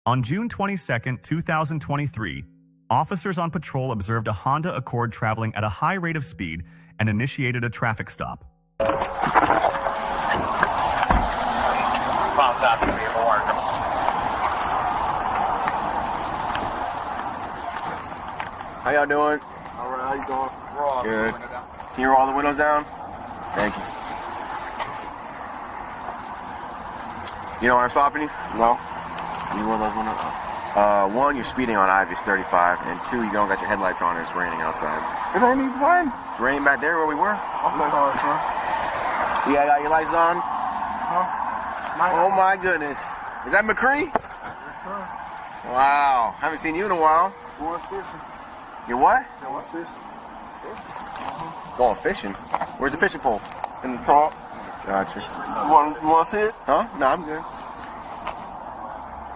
On June 22, 2023, officers on patrol observed a Honda Accord traveling at a high rate of speed and initiated a traffic stop. How y'all doing? All right, how you doing? Good. Can you roll all the windows down? Thank you. You know why I'm stopping you? No. Can you roll those windows up? One, you're speeding on Ivy's 35, and two, you don't got your headlights on and it's raining outside. It ain't even raining. It's raining back there where we were. I'm sorry, sir. Yeah, got your lights on? Huh? Oh my goodness. Is that McCree? Yes, sir. Wow. Haven't seen you in a while. Going fishing. You what? Going fishing. Going fishing? Where's the fishing pole? In the trunk. Gotcha. You want to see it? Huh? No, I'm good.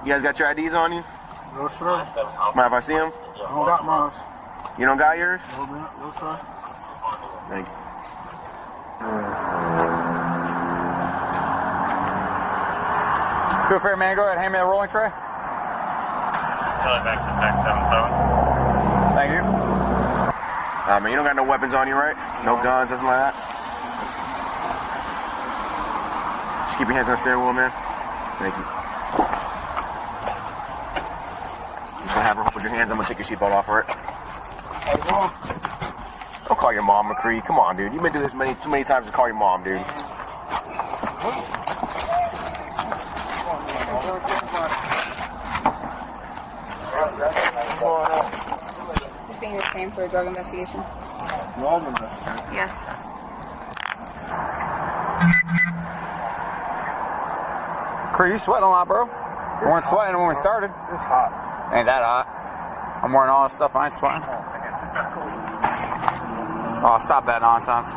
You guys got your IDs on you? No, sir. Mind if I see them? I don't got mine. You don't got yours? No, man. No, sir. Thank you. Good fair man, go ahead, hand me the rolling tray. Back to back 77. Thank you. Man, you don't got no weapons on you, right? No guns, nothing like that? Just keep your hands on the steering wheel, man. Thank you. You can have her put your hands. I'm gonna take your seatbelt off, alright? Don't call your mom, McCree. Come on, dude. You've been through this too many times to call your mom, dude. He's being retained for a drug investigation. Drug investigation? Yes. Cree, you sweating a lot, bro. We weren't sweating when we started. It's hot. Ain't that hot. I'm wearing all this stuff, I ain't sweating. Oh, stop that nonsense.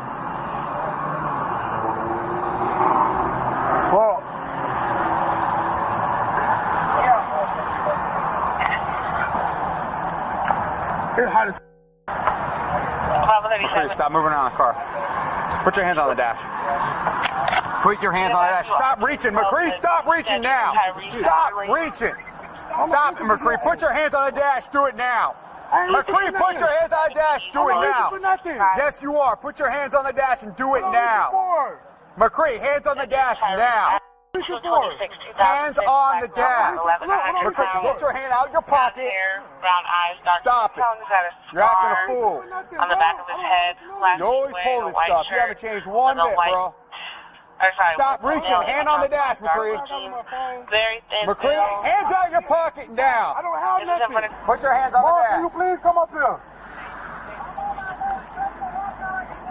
Well, it's hot as Cree, stop moving around the car. Put your hands on the dash. Put your hands on the dash. Stop reaching, McCree. Stop reaching now. Stop reaching. Stop, McCree. Put your hands on the dash. Do it now. McCree, put your hands on the dash. Do it now. Yes, you are. Put your hands on the dash and do it now. McCree, hands on the dash now. Hands on the dash. McCree, get your hand out of your pocket. Brown eyes, dark Stop it. tones, had a You're acting a scar fool. on the back of his head. You always pull this stuff. You haven't changed one bit, bro. Stop reaching. Hand on the dash, McCree. Very thin. McCree, hands out of your pocket now. I don't have nothing. Put your hands on the Mom, can you dash. please come up here?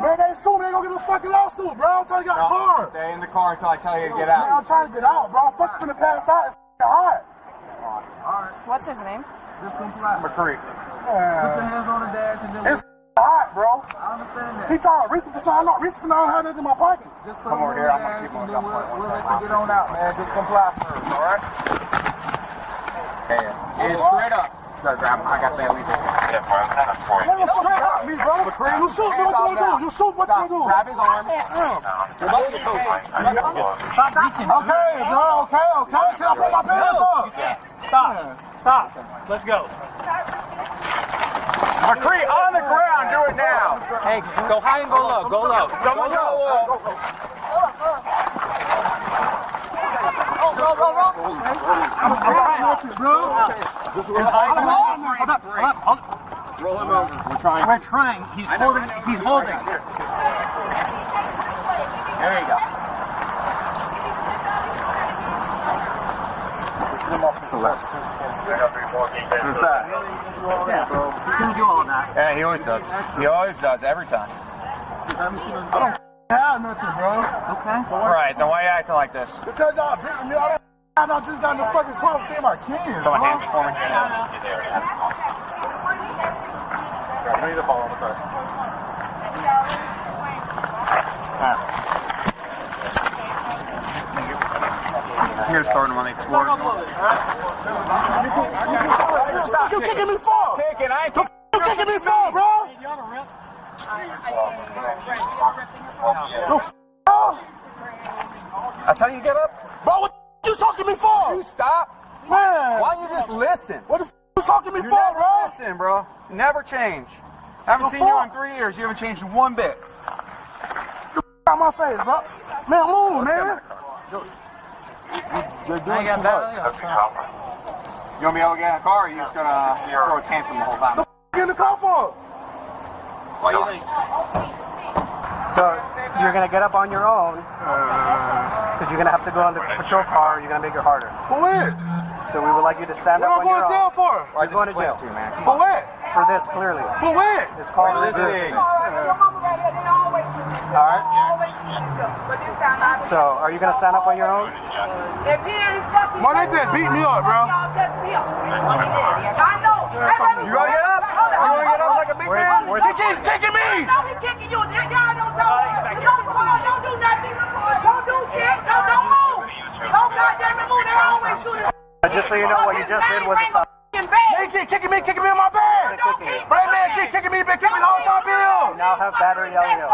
Man, they sue me. They gonna get a fucking lawsuit, bro. I'm trying to get a car. Stay in the car until I tell you to get Man, out. I'm trying to get out, bro. I'm fucking finna pass out. It's hot. What's his name? Just comply. McCree. Put your hands on the dash and then it's hot, bro. I understand that. He trying to reach for something. I'm not reaching for nothing. I don't have nothing in my pocket. Just Come over here. I'm gonna keep on we'll let you get on out, man. Just comply first, all right? Hey, straight up. I got to say, leave it. Yeah, bro, I'm kind of for you. Nigga, straight up, me, bro. You shoot what you gonna do. You shoot what you gonna do. Grab his arm. Stop reaching. Okay, bro. Okay. Can I put my pants on? Stop. Let's go. McCree, on the ground. Do it now. Hey, go high and go low. Go low. Someone go low. I'm bro. Hold up. Roll him over. We're trying. He's holding. There you go. To the side. Yeah, he's gonna do all that. Yeah, he always does. He always does, every time. I don't have nothing, bro. Okay. Right, then why are you acting like this? Because y'all beating me. I just got in the fucking car seeing my kids. Someone bro. hands it for me. We need to follow on the side. I'm gonna start him on the Explorer. Stop. You kicking me for? Kicking, I ain't You kicking me for, bro? I tell you, get up. Bro, what you talking to me for? You stop. Man. Why don't you just listen. What the f you talking to me You for, never bro? listen, bro. You never change. Haven't seen you in 3 years. You haven't changed one bit. Out my face, bro. Man, move, man. You're doing too much. You want me able to get in the car, or are you just gonna throw a tantrum the whole time? The f in the car for? What do you think? So you're gonna get up on your own because you're gonna have to go on the patrol car, or you're gonna make it harder. For what? So we would like you to stand What up am I on your going to jail own. for? I You're going to jail. To you, man. For what? For this, clearly. For what? It's called For this resisting. thing. All right. So are you gonna stand up on your own? Man, they just beat me up, bro. You gonna get up? You gonna get up like a big man? Where's He keeps kicking me. Just so you know, what you just did was They keep kicking me in my bed. Brain man keep kicking me, been kicking me the whole time, Bill. now have battery LEOs.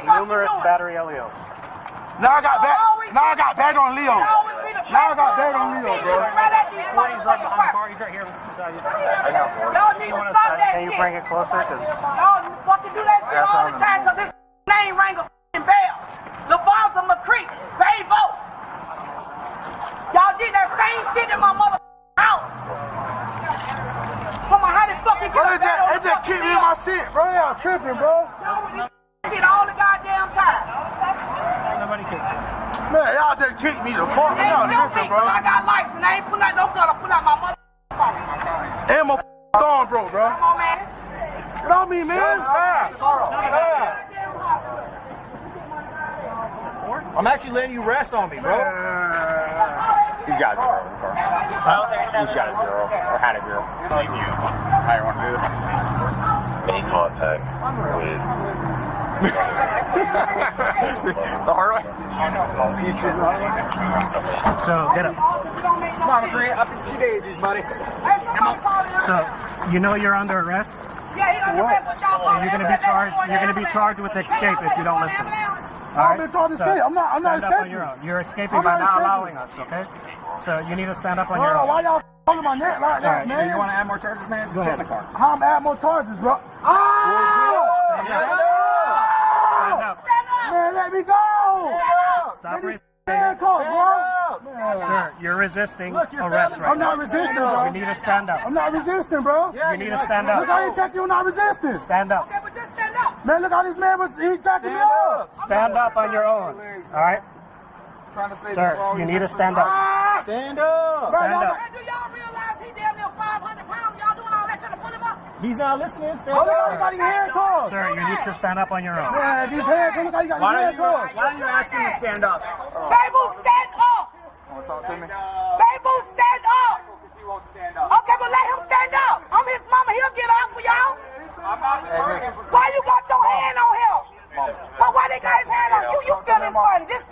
Numerous battery LEOs. Now I got bad on Leo. Now I got bad on Leo, bro. He's right behind the car. He's right here beside you. Y'all need to stop that Can you shit. bring it closer? Because Y'all fucking do that shit all the time because his name rang a fucking bell. The boss of McCreek, Bavo. Y'all did that same shit in my mother house. Come on, how the fuck you get Bro, a bell on they the just keep me in my shit, bro. Y'all tripping, bro. shit all the goddamn time. nobody kicked you. Man, y'all just keep me the fuck. Y'all tripping, bro. I got lights and I ain't pulling out no gun. I pull out my mother phone. And my thumb broke, bro. Come on, man. Get on me, man. Stop. I'm actually letting you rest on me, bro. He's got a zero in the car. He's got a zero, or had a zero. How you want to do this? Main contact with The hard way? So get up. Mama Green, up in 2 days, buddy. So you know you're under arrest. Yeah, he under arrest with y'all. And you're gonna be charged. You're gonna be charged with escape if you don't listen. I've been taught to stay. I'm not Stand up on escaping. your own. You're escaping I'm by not not escaping. allowing us. Okay. So you need to stand up on your Bro, own. why y'all holding my neck like that, Alright, man? You want to add more charges, man? Just get in the car. How I'm add more charges, bro? Stand up. Man, let me go. Stop resisting. Handcuffs, bro. Sir, you're resisting arrest right I'm now. not resisting, You bro. need to stand up. I'm not resisting, bro. You need to stand Look, I up. ain't checking you, I'm not resisting. Stand up. Okay, but just stand up. Man, look how this man was, he jacking me up. Stand up on your own. All right, sir. You need to stand up. Stand up. Bro, Stand y'all- up. Hey, do y'all realize he damn near 500 pounds? Y'all doing all that trying to pull him up? He's not listening. Stand Oh, look how up. he got his handcuffs. Sir, you need to stand up on your own. Man, these handcuffs, look how he got his handcuffs. Why don't you ask him to stand up? Babu, stand up. Want to talk to me? Babu, stand up. He won't stand up. Okay, but let him stand up. I'm his mama. He'll get up for y'all. Why you got your hand on him? But why they got his hand on you? You feel this funny. This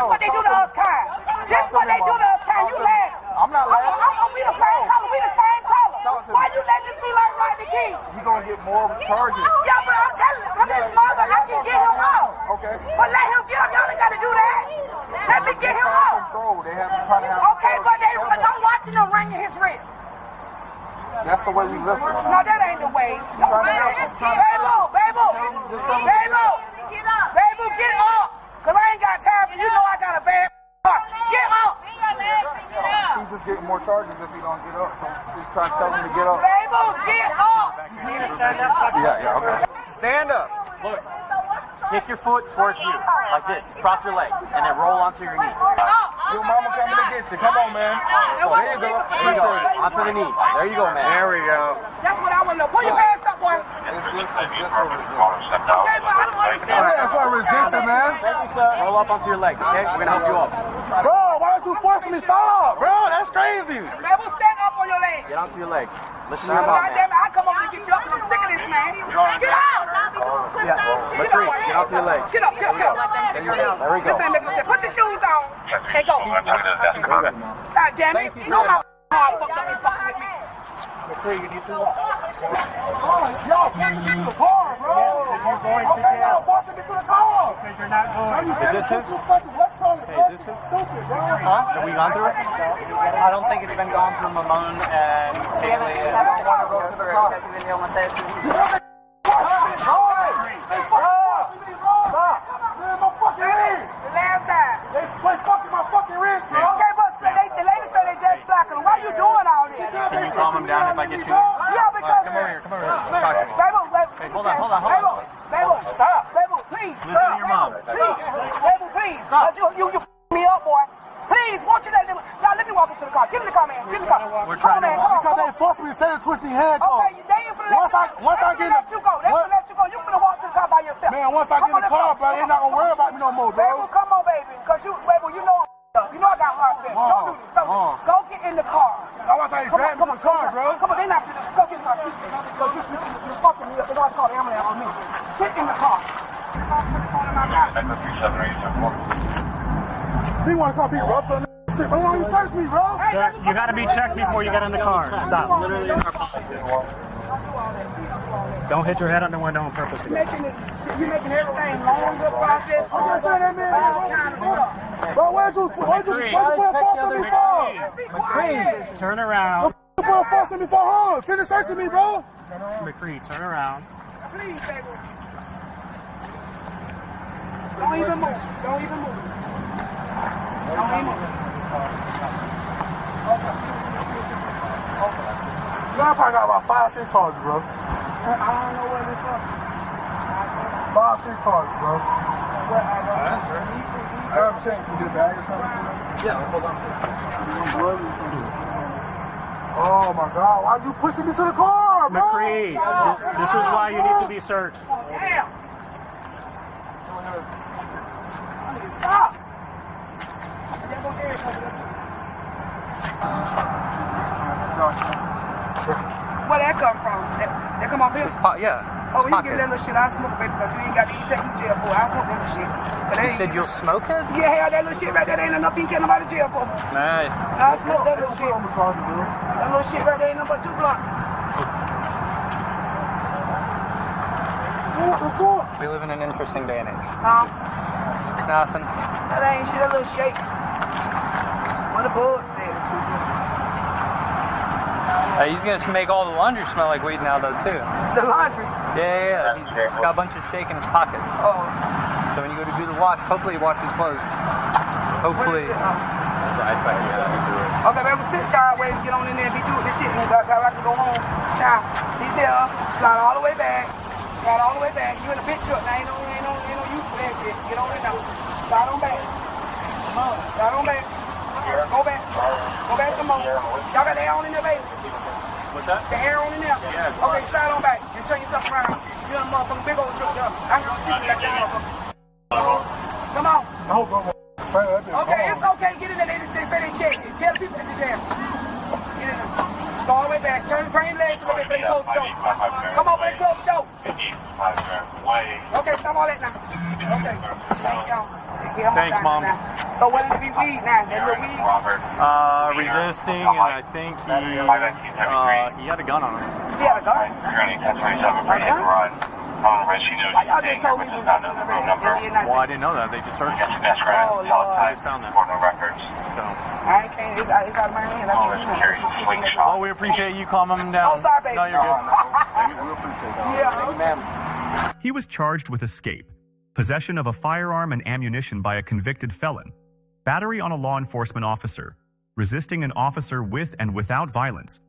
what they do to us kind. This what they do to us kind. You laugh. I'm not laughing. We the same color. We the same color. Why you letting this be like Rodney King? You're going to get more charges. Yeah, but I'm telling you, I'm his mother. I can get him out. Okay. But let him get up. Y'all ain't got to do that. Let me get him out. Control. They have to try to have Okay, but I'm watching him ringing his wrist. That's the way we live. No, that ain't the way. Baby, get up. Cause I ain't got time for you know I got a bad heart. Get up. He's just getting more charges if he don't get up. So he's trying to tell him to get up. Baby, get up. Yeah, okay. Stand up. Look, kick your foot towards you, like this. Cross your leg, and then roll onto your knee. Your mama coming to get you. Come on, man. Oh, there you go. There you go. Onto the knee. There you go, man. There we go. That's what I want to know. Pull your pants up, boy. Okay, but I don't understand. That's for resisting, man. Roll up onto your legs, okay? We're gonna help you up. Bro, why don't you force me to stop, bro? That's crazy. Baby, stand up on your legs. Get onto your legs. Listen to your mouth, God damn it, I come over to get you up because I'm sick of this, man. Get out. man. Get onto your legs. Get up. There we go. This ain't making no sense. Put your shoes on and go. God damn it. You know my heart fucked up and fucking with me. Yo, force me to the car, bro. Okay, yo, force me to the car. Because you're not going. Is this his? Hey, Is this his? Stupid, bro. Huh? Have we gone through it? bedroom alone and We haven't been because we've been dealing with this. Can you calm him down if I get you? Yeah, because... Come over here. Talk to me. Hey, hold on. Stop. Please. Listen to your mom. Please. Stop. You me up, boy. Please, won't you let me walk into the car. Get in the car, man. Get in the car. We're trying to... Because they forced me to stay and twist the handcuffs. Okay, they ain't finna let you go. They finna let you go. You finna walk to the car by yourself. Man, once I get in the car, bro, they not gonna worry about me no more, bro. Baby, come on, baby. Because you know I got hard feelings. Don't do this. Go get in the car. I want to drag me to the car, bro. Come on, they not finna go get in the car. You fucking me up. They're gonna call the ambulance on me. Get in the car. He want to call people up on shit, but he don't even search me, bro. Sir, you got to be checked before you get in the car. Stop. Literally in our policy. Don't hit your head on the window on purpose. You're making everything longer process. I'm saying that, man. Bro, why'd you put a force on me for? Turn around. Put a force on me for home. Finish searching me, bro. McCree, turn around. Please, baby. Don't even move. Don't even move. Don't even move. I probably got about 5, 6 charges, bro. I don't know what it's for. 5, 6 charges, bro. What I I have a check. Can you get a bag or something? Yeah, hold on. Oh my God! Why you pushing me to the car, bro? McCree, this is why you need to be searched. Damn. Stop. Where that come from? That come off here? Oh, you get that little shit. I smoke, baby, because you ain't got to take you to jail for. I smoke that little shit. But You said you'll smoke it? Yeah, hell, that little shit right there, there ain't enough you can get nobody to jail for. Nah. I smoke that little shit. That little shit right there ain't nothing but 2 blunts. We live in an interesting day and age. That Nothing. ain't shit, that little shakes. What a bug said. He's gonna make all the laundry smell like weed now, though, too. The laundry? Yeah. He's got a bunch of shake in his pocket. Oh. So when you go to do the wash, hopefully you wash his clothes. Hopefully. That's an ice pack. Yeah, Okay, baby, sit sideways, get on in there and be doing this shit. And I can go home. Now, sit there, slide all the way back. Slide all the way back. You in a big truck. Now, ain't no use for that shit. Get on in now. Slide on back. Slide on back. Go back. Go back some more. Y'all got the air on in there, baby? What's that? The air on in there? Yeah. Okay, slide on back and turn yourself around. You're in a motherfucking big old truck there. I can see you like that motherfucker. Come on. Okay, it's okay. Get in there. They say they check it. Tell the people at the jam. Get in there. Go all the way back. Turn your legs a little bit so they close the door. Come over and close the door. Okay, stop all that now. Okay. Thank y'all. Thanks, Mom. So what did it be weed now? That little weed? Resisting, and I think he had a gun on him. He had a gun? Why y'all just told me it was just on the red? Well, I didn't know that. They just searched him. Oh, Lord. I just found that. So. I can't. It's out of my hands. I can't do that. Well, we appreciate you calming him down. Oh, sorry, baby. No, you're good. We appreciate that. Yeah. He was charged with escape, possession of a firearm and ammunition by a convicted felon, battery on a law enforcement officer, resisting an officer with and without violence,